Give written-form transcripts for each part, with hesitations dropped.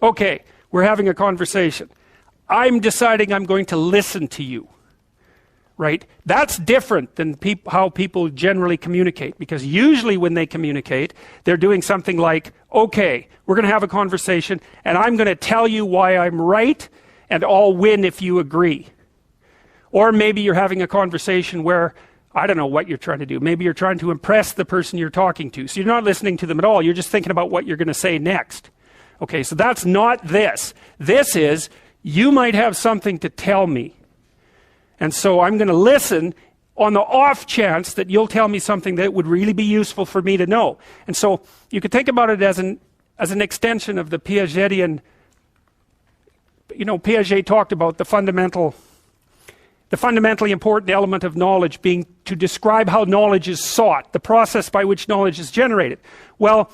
Okay, we're having a conversation. I'm deciding I'm going to listen to you. Right? That's different than how people generally communicate, because usually when they communicate, they're doing something like, okay, we're going to have a conversation and I'm going to tell you why I'm right and I'll win if you agree. Or maybe you're having a conversation where, I don't know what you're trying to do. Maybe you're trying to impress the person you're talking to. So you're not listening to them at all. You're just thinking about what you're going to say next. Okay, so that's not this. This is, you might have something to tell me. And so I'm going to listen on the off chance that you'll tell me something that would really be useful for me to know. And so you could think about it as an extension of the Piagetian. Piaget talked about the fundamentally important element of knowledge being to describe how knowledge is sought, the process by which knowledge is generated. Well,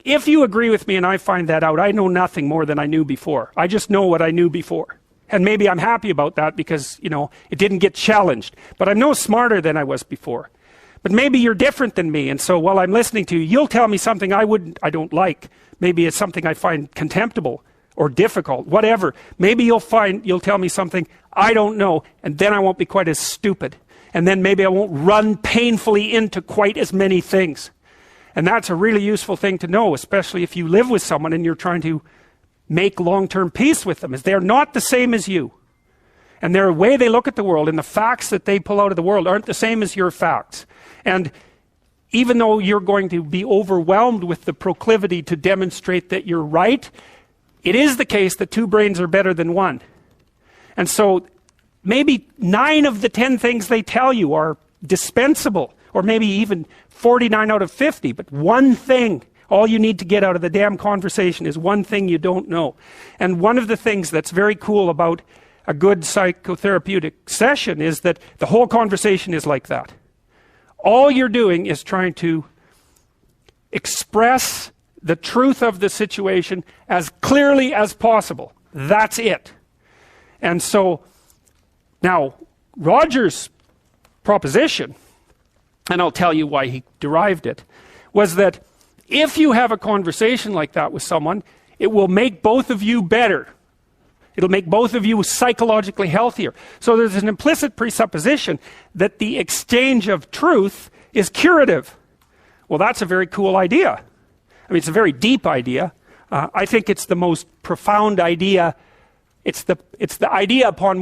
if you agree with me and I find that out, I know nothing more than I knew before. I just know what I knew before. And maybe I'm happy about that because, it didn't get challenged. But I'm no smarter than I was before. But maybe you're different than me, and so while I'm listening to you, you'll tell me something I don't like. Maybe it's something I find contemptible or difficult, whatever. Maybe you'll tell me something I don't know, and then I won't be quite as stupid. And then maybe I won't run painfully into quite as many things. And that's a really useful thing to know, especially if you live with someone and you're trying to make long-term peace with them, is they're not the same as you. And their way they look at the world and the facts that they pull out of the world aren't the same as your facts. And even though you're going to be overwhelmed with the proclivity to demonstrate that you're right, it is the case that two brains are better than one. And so maybe 9 of the 10 things they tell you are dispensable, or maybe even 49 out of 50, but one thing, all you need to get out of the damn conversation is one thing you don't know. And one of the things that's very cool about a good psychotherapeutic session is that the whole conversation is like that. All you're doing is trying to express the truth of the situation as clearly as possible. That's it. And so, now, Roger's proposition, and I'll tell you why he derived it, was that if you have a conversation like that with someone, it will make both of you better. It'll make both of you psychologically healthier. So there's an implicit presupposition that the exchange of truth is curative. Well, that's a very cool idea. I mean, it's a very deep idea. I think it's the most profound idea. It's the idea upon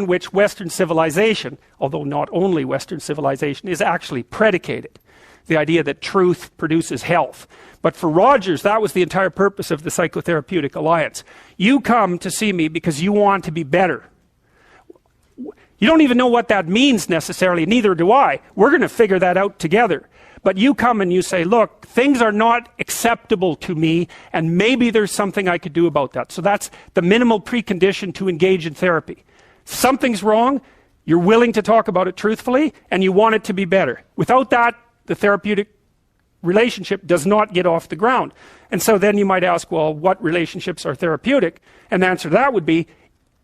which Western civilization, although not only Western civilization, is actually predicated. The idea that truth produces health. But for Rogers, that was the entire purpose of the Psychotherapeutic Alliance. You come to see me because you want to be better. You don't even know what that means necessarily, neither do I. We're going to figure that out together. But you come and you say, look, things are not acceptable to me, and maybe there's something I could do about that. So that's the minimal precondition to engage in therapy. Something's wrong, you're willing to talk about it truthfully, and you want it to be better. Without that, the therapeutic relationship does not get off the ground. And so then you might ask, well, what relationships are therapeutic? And the answer to that would be,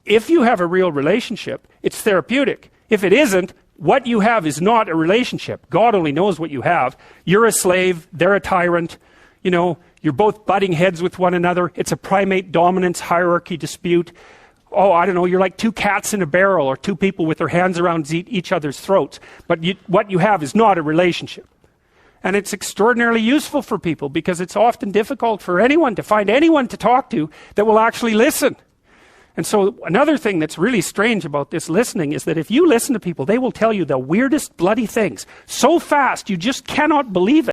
if you have a real relationship, it's therapeutic. If it isn't, what you have is not a relationship. God only knows what you have. You're a slave, they're a tyrant. You're both butting heads with one another. It's a primate dominance hierarchy dispute. Oh, I don't know, you're like 2 cats in a barrel, or 2 people with their hands around each other's throats. But what you have is not a relationship. And it's extraordinarily useful for people, because it's often difficult for anyone to find anyone to talk to that will actually listen. And so another thing that's really strange about this listening is that if you listen to people, they will tell you the weirdest bloody things so fast you just cannot believe it.